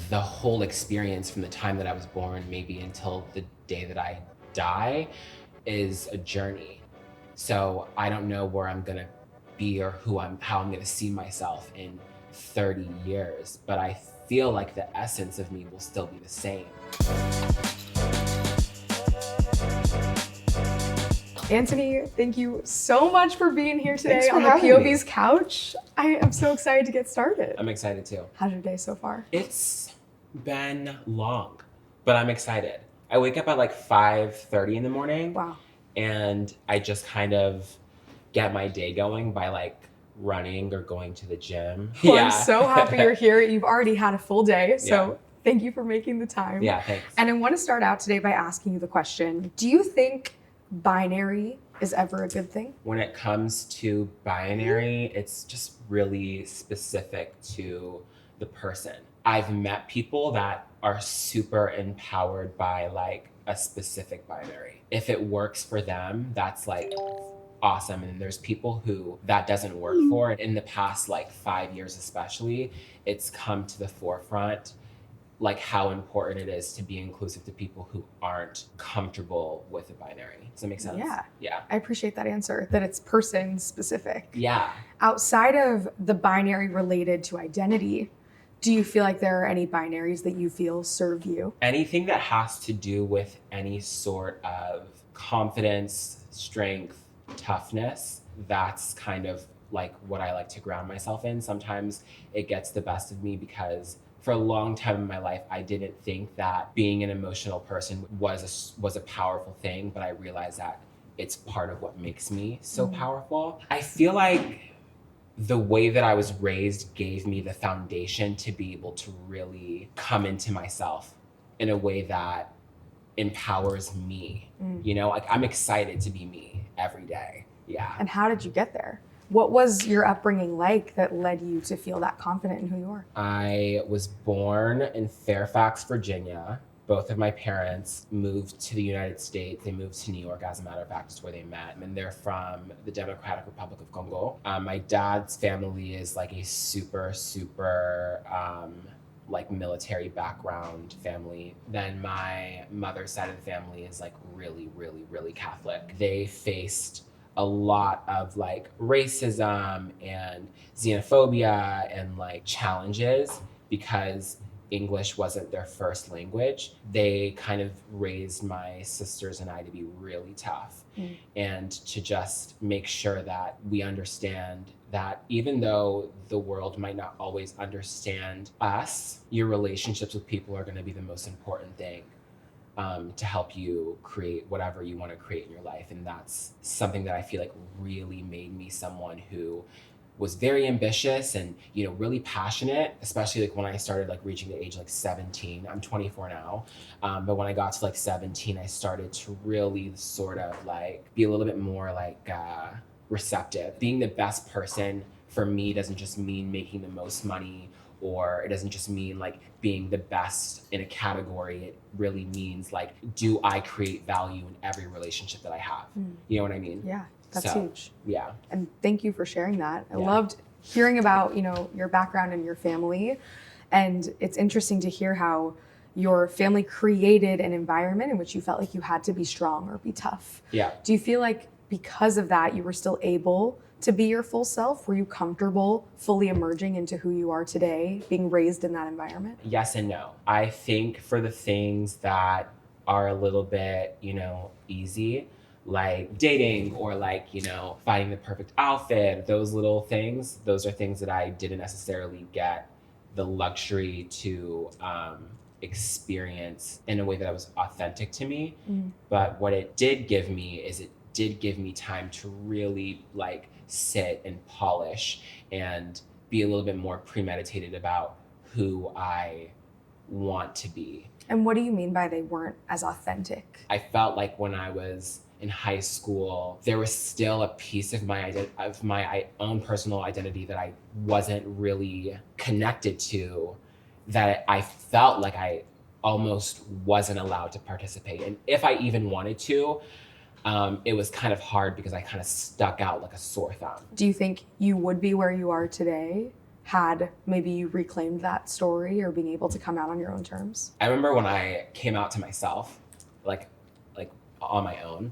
the whole experience from the time that I was born, maybe until the day that I die, is a journey. So I don't know where I'm gonna be or how I'm gonna see myself in 30 years, but I feel like the essence of me will still be the same. Antoni, thank you so much for being here today Thanks for on the having POVz me. couch. I am so excited to get started. I'm excited too. How's your day so far? It's been long, but I'm excited. I wake up at like 5:30 in the morning. Wow. And I just kind of get my day going by like running or going to the gym. Well, I'm so happy you're here. You've already had a full day, so Yeah. thank you for making the time. Yeah, thanks. And I want to start out today by asking you the question, do you think binary is ever a good thing? When it comes to binary, it's just really specific to the person. I've met people that are super empowered by like a specific binary. If it works for them, that's like awesome. And there's people who that doesn't work for. In the past like 5 years especially, it's come to the forefront like how important it is to be inclusive to people who aren't comfortable with a binary. Does that make sense? Yeah. Yeah. I appreciate that answer, that it's person specific. Yeah. Outside of the binary related to identity, do you feel like there are any binaries that you feel serve you? Anything that has to do with any sort of confidence, strength, toughness, that's kind of like what I like to ground myself in. Sometimes it gets the best of me because for a long time in my life, I didn't think that being an emotional person was a powerful thing, but I realized that it's part of what makes me so powerful. I feel like the way that I was raised gave me the foundation to be able to really come into myself in a way that empowers me. You know, like I'm excited to be me every day. Yeah. And how did you get there? What was your upbringing like that led you to feel that confident in who you are? I was born in Fairfax, Virginia. Both of my parents moved to the United States. They moved to New York, as a matter of fact, is where they met. And they're from the Democratic Republic of Congo. My dad's family is like a super like military background family. Then my mother's side of the family is like really Catholic. They faced a lot of like racism and xenophobia and like challenges because English wasn't their first language. They kind of raised my sisters and I to be really tough and to just make sure that we understand that even though the world might not always understand us, your relationships with people are going to be the most important thing to help you create whatever you want to create in your life. And that's something that I feel like really made me someone who was very ambitious and, you know, really passionate, especially like when I started like reaching the age like 17. I'm 24 now. But when I got to like 17, I started to really sort of like be a little bit more like receptive. Being the best person for me doesn't just mean making the most money, or it doesn't just mean like being the best in a category. It really means like, do I create value in every relationship that I have? You know what I mean? Yeah, that's huge. Yeah. And thank you for sharing that. I loved hearing about, you know, your background and your family. And it's interesting to hear how your family created an environment in which you felt like you had to be strong or be tough. Yeah. Do you feel like because of that, you were still able to be your full self? Were you comfortable fully emerging into who you are today, being raised in that environment? Yes and no. I think for the things that are a little bit, you know, easy, like dating or like, you know, finding the perfect outfit, those little things, those are things that I didn't necessarily get the luxury to experience in a way that was authentic to me. But what it did give me is it did give me time to really like sit and polish and be a little bit more premeditated about who I want to be. And what do you mean by they weren't as authentic? I felt like when I was in high school, there was still a piece of my own personal identity that I wasn't really connected to, that I felt like I almost wasn't allowed to participate. And if I even wanted to, it was kind of hard because I kind of stuck out like a sore thumb. Do you think you would be where you are today had maybe you reclaimed that story or being able to come out on your own terms? I remember when I came out to myself, like on my own,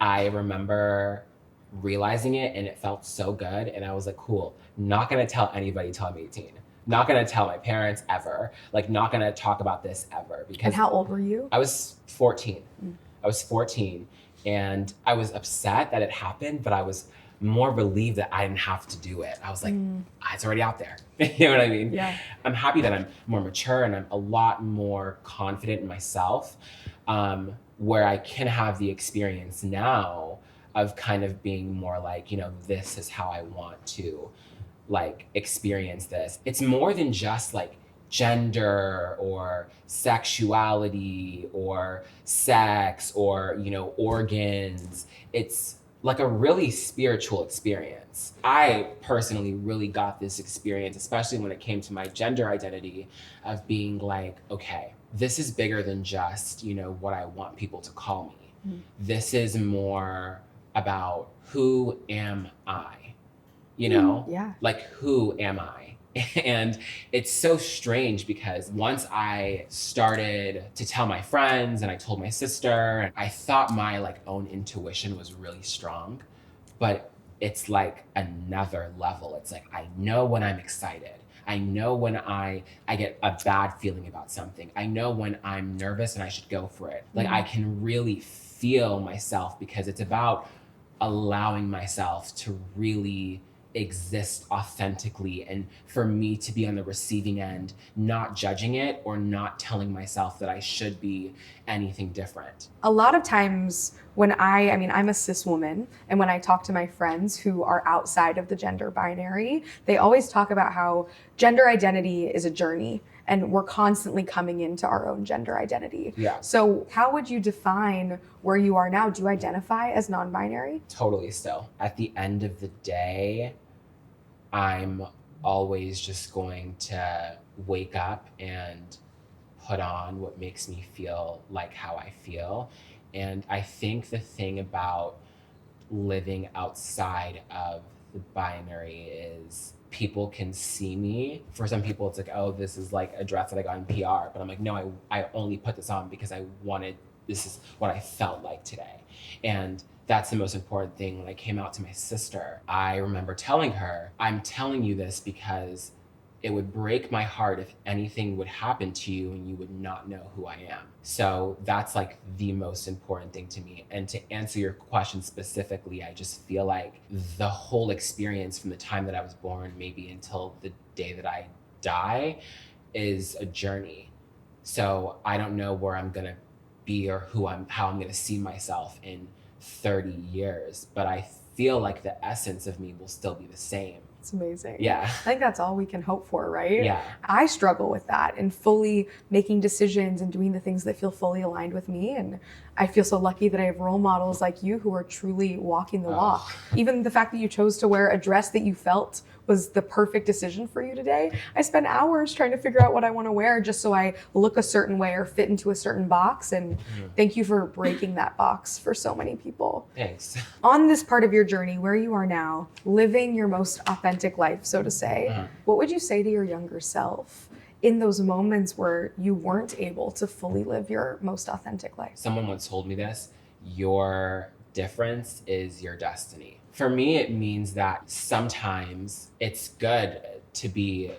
I remember realizing it and it felt so good. And I was like, cool, not gonna tell anybody till I'm 18. Not gonna tell my parents ever. Like, not gonna talk about this ever. Because And how old were you? I was 14. I was 14 and I was upset that it happened, but I was more relieved that I didn't have to do it. I was like, it's already out there. You know what I mean? Yeah. I'm happy that I'm more mature and I'm a lot more confident in myself, where I can have the experience now of kind of being more like, you know, this is how I want to like experience this. It's more than just like gender or sexuality or sex or, you know, organs. It's like a really spiritual experience. I personally really got this experience, especially when it came to my gender identity, of being like, okay, this is bigger than just, you know, what I want people to call me. This is more about who am I, you know? Yeah. Like, who am I? And it's so strange because once I started to tell my friends and I told my sister, I thought my like own intuition was really strong, but it's like another level. It's like, I know when I'm excited. I know when I get a bad feeling about something. I know when I'm nervous and I should go for it. Like, I can really feel myself because it's about allowing myself to really exist authentically, and for me to be on the receiving end, not judging it or not telling myself that I should be anything different. A lot of times when I'm a cis woman, and when I talk to my friends who are outside of the gender binary, they always talk about how gender identity is a journey and we're constantly coming into our own gender identity. Yeah. So how would you define where you are now? Do you identify as non-binary? Totally still. At the end of the day, I'm always just going to wake up and put on what makes me feel like how I feel. And I think the thing about living outside of the binary is people can see me. For some people, it's like, oh, this is like a dress that I got in PR. But I'm like, no, I only put this on because this is what I felt like today. And that's the most important thing. When I came out to my sister, I remember telling her, I'm telling you this because it would break my heart if anything would happen to you and you would not know who I am. So that's like the most important thing to me. And to answer your question specifically, I just feel like the whole experience from the time that I was born, maybe until the day that I die, is a journey. So I don't know where I'm gonna be or how I'm gonna see myself in 30 years, but I feel like the essence of me will still be the same. It's amazing. Yeah. I think that's all we can hope for, right? Yeah. I struggle with that and fully making decisions and doing the things that feel fully aligned with me. And I feel so lucky that I have role models like you who are truly walking the walk. Even the fact that you chose to wear a dress that you felt was the perfect decision for you today. I spent hours trying to figure out what I want to wear just so I look a certain way or fit into a certain box. And thank you for breaking that box for so many people. Thanks. On this part of your journey, where you are now, living your most authentic life, so to say, what would you say to your younger self in those moments where you weren't able to fully live your most authentic life? Someone once told me this: your difference is your destiny. For me, it means that sometimes it's good to be,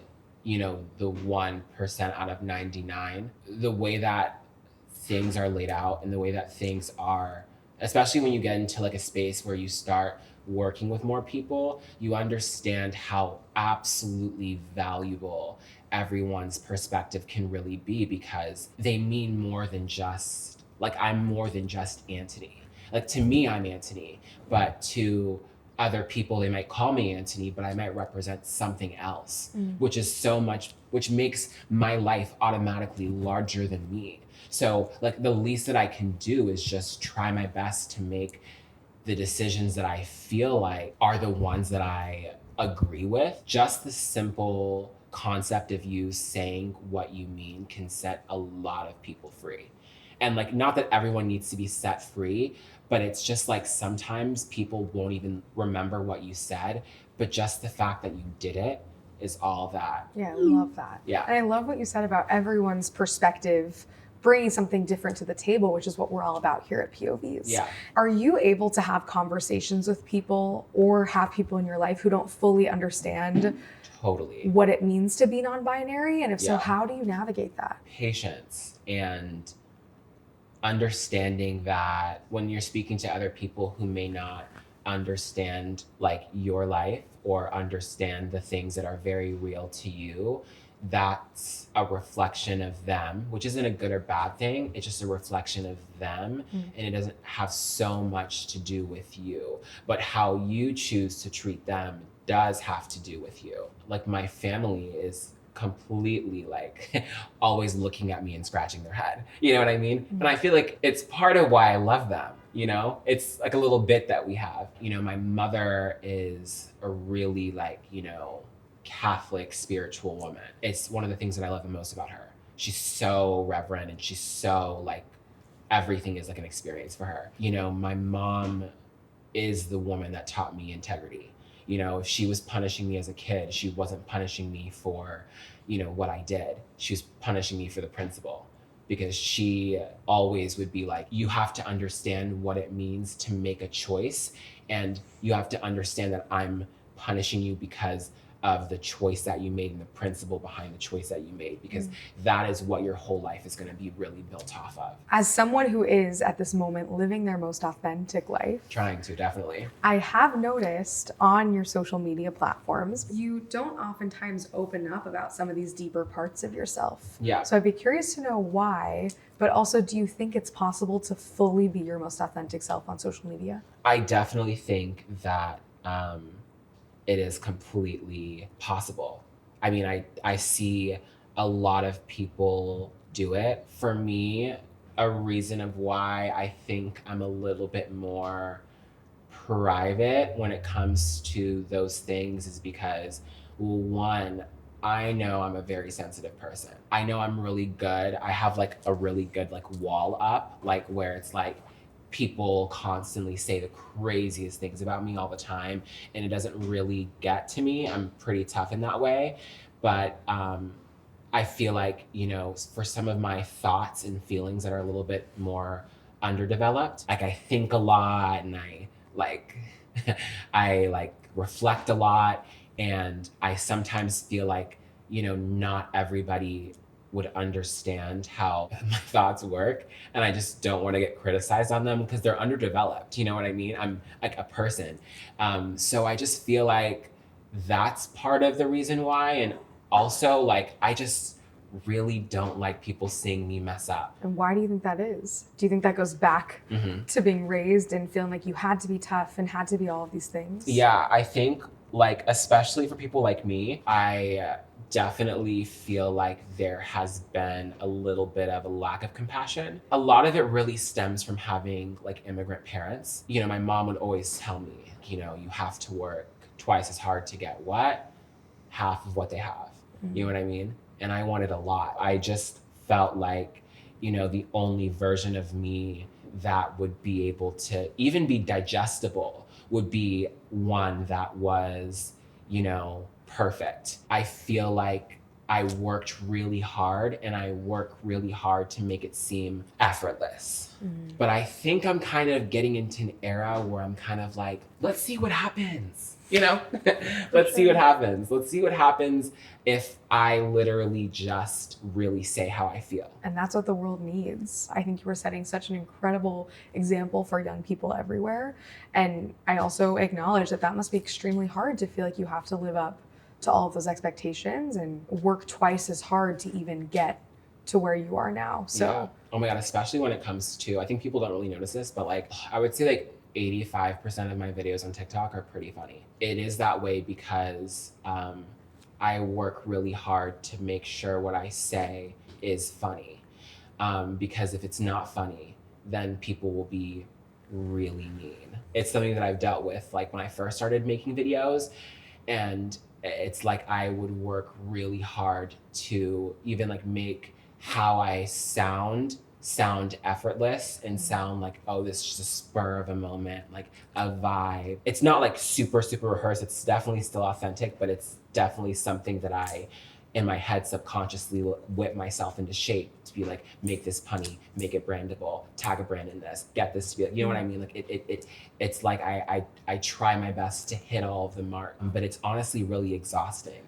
you know, the 1% out of 99. The way that things are laid out and the way that things are, especially when you get into like a space where you start working with more people, you understand how absolutely valuable everyone's perspective can really be, because they mean more than just, like, I'm more than just Antoni. Like, to me, I'm Antoni, but to other people, they might call me Antoni, but I might represent something else, which is so much, which makes my life automatically larger than me. So like, the least that I can do is just try my best to make the decisions that I feel like are the ones that I agree with. Just the simple concept of you saying what you mean can set a lot of people free. And like, not that everyone needs to be set free, but it's just like, sometimes people won't even remember what you said, but just the fact that you did it is all that. Yeah, I love that. Yeah. And I love what you said about everyone's perspective bringing something different to the table, which is what we're all about here at POVz. Yeah. Are you able to have conversations with people or have people in your life who don't fully understand Totally what it means to be non-binary? And if so, Yeah. how do you navigate that? Patience and understanding that when you're speaking to other people who may not understand like your life or understand the things that are very real to you, that's a reflection of them, which isn't a good or bad thing. It's just a reflection of them. And it doesn't have so much to do with you, but how you choose to treat them does have to do with you. Like my family is completely like always looking at me and scratching their head. You know what I mean? And I feel like it's part of why I love them, you know? It's like a little bit that we have. You know, my mother is a really like, you know, Catholic spiritual woman. It's one of the things that I love the most about her. She's so reverent and she's so like, everything is like an experience for her. You know, my mom is the woman that taught me integrity. You know, if she was punishing me as a kid, she wasn't punishing me for, you know, what I did. She was punishing me for the principle, because she always would be like, you have to understand what it means to make a choice. And you have to understand that I'm punishing you because of the choice that you made and the principle behind the choice that you made, because that is what your whole life is going to be really built off of. As someone who is at this moment living their most authentic life, Trying to, definitely. I have noticed on your social media platforms, you don't oftentimes open up about some of these deeper parts of yourself. Yeah. So I'd be curious to know why, but also do you think it's possible to fully be your most authentic self on social media? I definitely think that it is completely possible. I mean, I see a lot of people do it. For me, a reason of why I think I'm a little bit more private when it comes to those things is because, well, one, I know I'm a very sensitive person. I know I'm really good. I have like a really good like wall up, like where it's like, people constantly say the craziest things about me all the time, and it doesn't really get to me. I'm pretty tough in that way. But I feel like, you know, for some of my thoughts and feelings that are a little bit more underdeveloped, like I think a lot and I like, I like reflect a lot. And I sometimes feel like, you know, not everybody would understand how my thoughts work, and I just don't want to get criticized on them because they're underdeveloped. You know what I mean? I'm like a person. So I just feel like that's part of the reason why. And also like, I just really don't like people seeing me mess up. And why do you think that is? Do you think that goes back to being raised and feeling like you had to be tough and had to be all of these things? Yeah, I think like, especially for people like me, I definitely feel like there has been a little bit of a lack of compassion. A lot of it really stems from having like immigrant parents. You know, my mom would always tell me, you know, you have to work twice as hard to get what? Half of what they have. You know what I mean? And I wanted a lot. I just felt like, you know, the only version of me that would be able to even be digestible would be one that was, you know, perfect. I feel like I worked really hard and I work really hard to make it seem effortless. But I think I'm kind of getting into an era where I'm kind of like, let's see what happens, you know? Let's see what happens. Let's see what happens if I literally just really say how I feel. And that's what the world needs. I think you were setting such an incredible example for young people everywhere. And I also acknowledge that that must be extremely hard to feel like you have to live up to all of those expectations and work twice as hard to even get to where you are now. So, yeah. Oh my God, especially when it comes to, I think people don't really notice this, but like, I would say like 85% of my videos on TikTok are pretty funny. It is that way because I work really hard to make sure what I say is funny. Because if it's not funny, then people will be really mean. It's something that I've dealt with like when I first started making videos, and it's like I would work really hard to even like make how I sound effortless and sound like, oh, this is just a spur of a moment, like a vibe. It's not like super rehearsed. It's definitely still authentic, but it's definitely something that I, in my head, subconsciously whip myself into shape to be like, make this punny, make it brandable, tag a brand in this, get this to be, you know what I mean? Like it's like I try my best to hit all of the mark, but it's honestly really exhausting.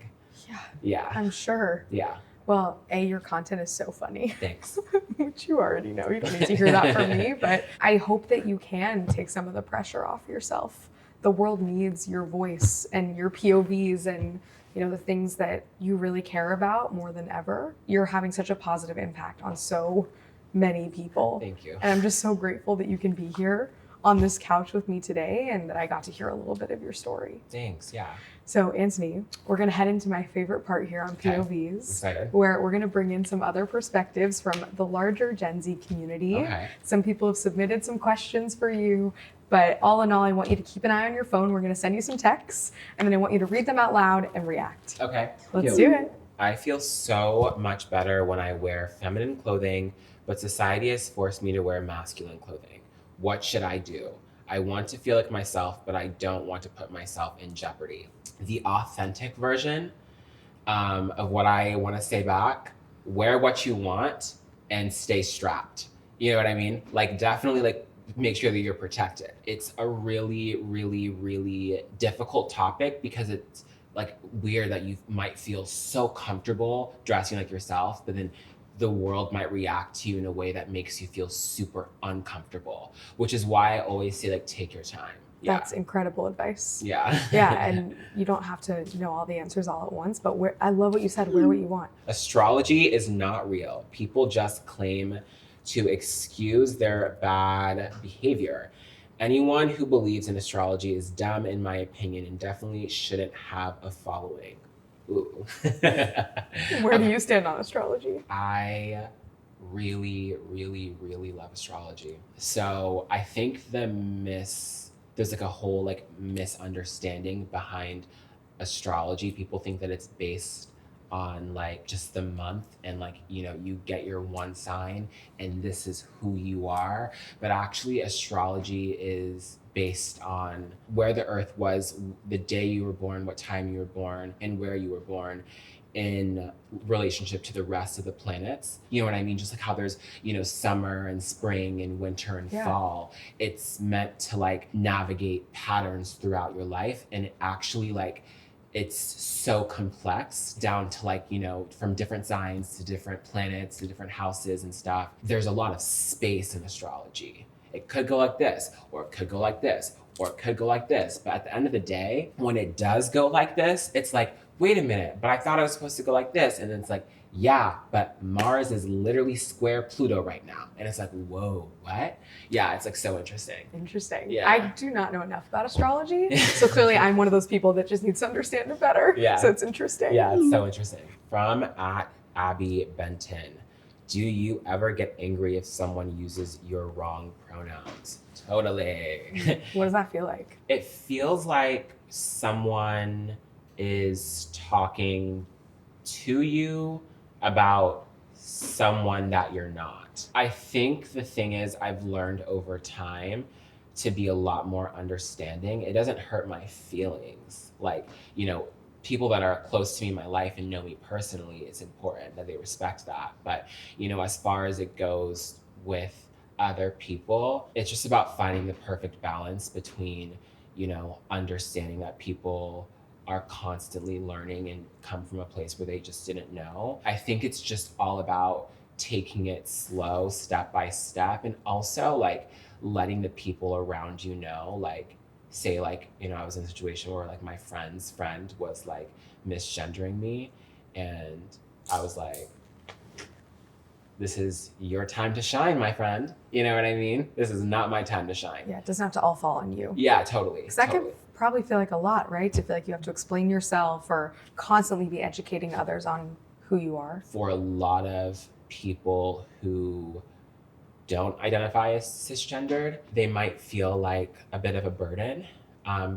Yeah. I'm sure. Yeah. Well, your content is so funny. Thanks. Which you already know. You don't need to hear that from me, but I hope that you can take some of the pressure off yourself. The world needs your voice and your POVs and the things that you really care about more than ever. You're having such a positive impact on so many people. Thank you. And I'm just so grateful that you can be here on this couch with me today and that I got to hear a little bit of your story. Thanks, yeah. So Antoni, we're gonna head into my favorite part here on POVz, Excited. where we're gonna bring in some other perspectives from the larger Gen Z community. Okay. Some people have submitted some questions for you, but all in all, I want you to keep an eye on your phone. We're gonna send you some texts, and then I want you to read them out loud and react. Okay. Let's do it. I feel so much better when I wear feminine clothing, but society has forced me to wear masculine clothing. What should I do? I want to feel like myself, but I don't want to put myself in jeopardy. The authentic version of what I want to say back, wear what you want and stay strapped. You know what I mean? Like definitely like make sure that you're protected. It's a really, really, really difficult topic because it's like weird that you might feel so comfortable dressing like yourself, but then the world might react to you in a way that makes you feel super uncomfortable, which is why I always say like, take your time. Yeah. That's incredible advice. Yeah. Yeah, and you don't have to know all the answers all at once, but I love what you said, wear what you want. Astrology is not real. People just claim to excuse their bad behavior. Anyone who believes in astrology is dumb, in my opinion, and definitely shouldn't have a following. Ooh. Where do you stand on astrology? I really, really, really love astrology. So I think there's like a whole like misunderstanding behind astrology. People think that it's based on like just the month and like, you get your one sign and this is who you are. But actually astrology is based on where the earth was, the day you were born, what time you were born, and where you were born in relationship to the rest of the planets. You know what I mean? Just like how there's, summer and spring and winter and fall. It's meant to like navigate patterns throughout your life. And it actually like, it's so complex down to like, from different signs to different planets to different houses and stuff. There's a lot of space in astrology. It could go like this, or it could go like this, or it could go like this. But at the end of the day, when it does go like this, it's like, wait a minute, but I thought I was supposed to go like this. And then it's like, yeah, but Mars is literally square Pluto right now. And it's like, whoa, what? Yeah, it's like so interesting. Interesting. Yeah. I do not know enough about astrology. So clearly I'm one of those people that just needs to understand it better. Yeah. So it's interesting. Yeah, it's so interesting. From @Abby Benton. Do you ever get angry if someone uses your wrong pronouns? Totally. What does that feel like? It feels like someone is talking to you about someone that you're not. I think the thing is I've learned over time to be a lot more understanding. It doesn't hurt my feelings. Like, people that are close to me in my life and know me personally, it's important that they respect that. But, as far as it goes with other people, it's just about finding the perfect balance between, understanding that people are constantly learning and come from a place where they just didn't know. I think it's just all about taking it slow, step by step, and also like letting the people around you know, like, say like, I was in a situation where like my friend's friend was like misgendering me, and I was like, this is your time to shine, my friend. You know what I mean? This is not my time to shine. Yeah, it doesn't have to all fall on you. Yeah, totally. Because that can probably feel like a lot, right? To feel like you have to explain yourself or constantly be educating others on who you are. For a lot of people who don't identify as cisgendered, they might feel like a bit of a burden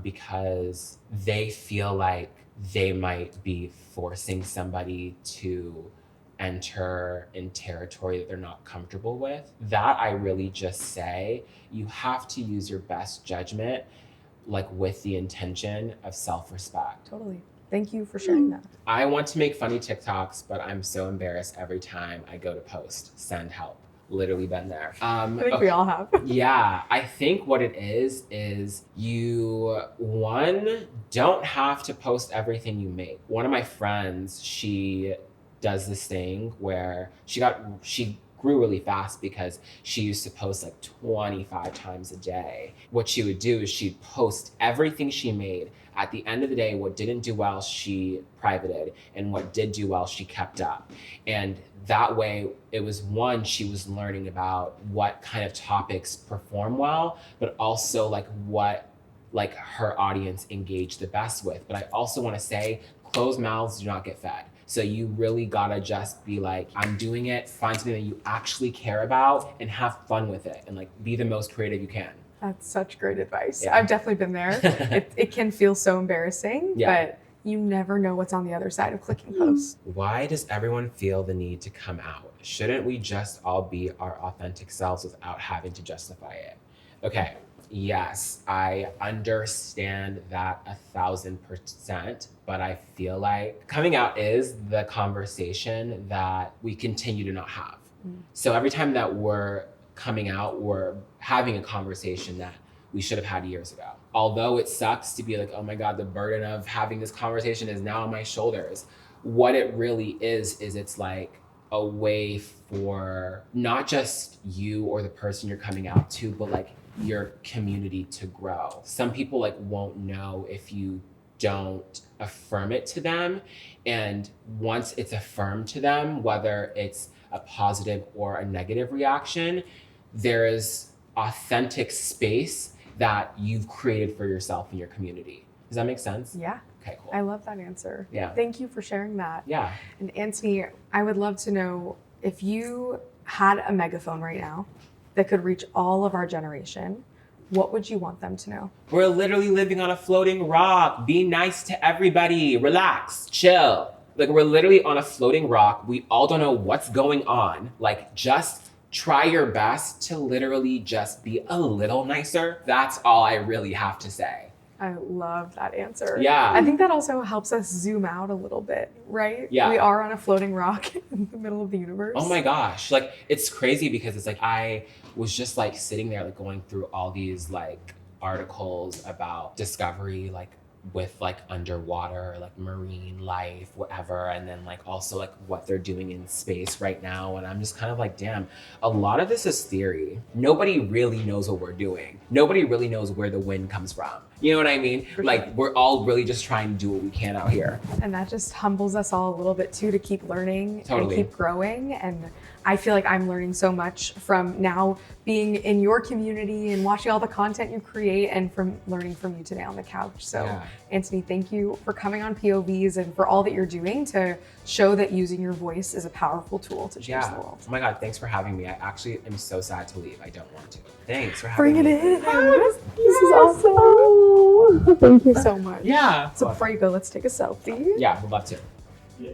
because they feel like they might be forcing somebody to enter in territory that they're not comfortable with. That I really just say, you have to use your best judgment, like with the intention of self-respect. Totally. Thank you for sharing that. I want to make funny TikToks, but I'm so embarrassed every time I go to post. Send help. Literally been there. I think we all have. Yeah, I think what it is you, one, don't have to post everything you make. One of my friends, she does this thing where she grew really fast because she used to post like 25 times a day. What she would do is she'd post everything she made. At the end of the day, what didn't do well, she privated, and what did do well, she kept up. And that way, it was one, she was learning about what kind of topics perform well, but also like what like her audience engaged the best with. But I also want to say, closed mouths do not get fed. So you really gotta just be like, I'm doing it, find something that you actually care about and have fun with it and like be the most creative you can. That's such great advice. Yeah. I've definitely been there. It can feel so embarrassing, Yeah. but you never know what's on the other side of clicking posts. Why does everyone feel the need to come out? Shouldn't we just all be our authentic selves without having to justify it? Okay, yes, I understand that 1,000%, but I feel like coming out is the conversation that we continue to not have. So every time that we're coming out, we're having a conversation that we should have had years ago. Although it sucks to be like, oh my God, the burden of having this conversation is now on my shoulders. What it really is it's like a way for not just you or the person you're coming out to, but like your community to grow. Some people like won't know if you don't affirm it to them. And once it's affirmed to them, whether it's a positive or a negative reaction, there is authentic space that you've created for yourself and your community. Does that make sense? Yeah. Okay, cool. I love that answer. Yeah. Thank you for sharing that. Yeah. And Antoni, I would love to know if you had a megaphone right now that could reach all of our generation, what would you want them to know? We're literally living on a floating rock. Be nice to everybody. Relax, chill. Like we're literally on a floating rock. We all don't know what's going on. Like just try your best to literally just be a little nicer. That's all I really have to say. I love that answer. Yeah. I think that also helps us zoom out a little bit, right? Yeah. We are on a floating rock in the middle of the universe. Oh my gosh. Like it's crazy because it's like I was just like sitting there like going through all these like articles about discovery, like with like underwater, like marine life, whatever. And then like also like what they're doing in space right now. And I'm just kind of like, damn, a lot of this is theory. Nobody really knows what we're doing. Nobody really knows where the wind comes from. You know what I mean? For like sure. we're all really just trying to do what we can out here. And that just humbles us all a little bit too, to keep learning Totally. and keep growing. And I feel like I'm learning so much from now being in your community and watching all the content you create and from learning from you today on the couch. So Yeah. Antoni, thank you for coming on POVz and for all that you're doing to show that using your voice is a powerful tool to change the world. Oh my God, thanks for having me. I actually am so sad to leave. I don't want to. Thanks for having Bring me. it in. This is awesome. Thank you so much. Yeah. So before you go, let's take a selfie. Yeah, would love to. Yeah.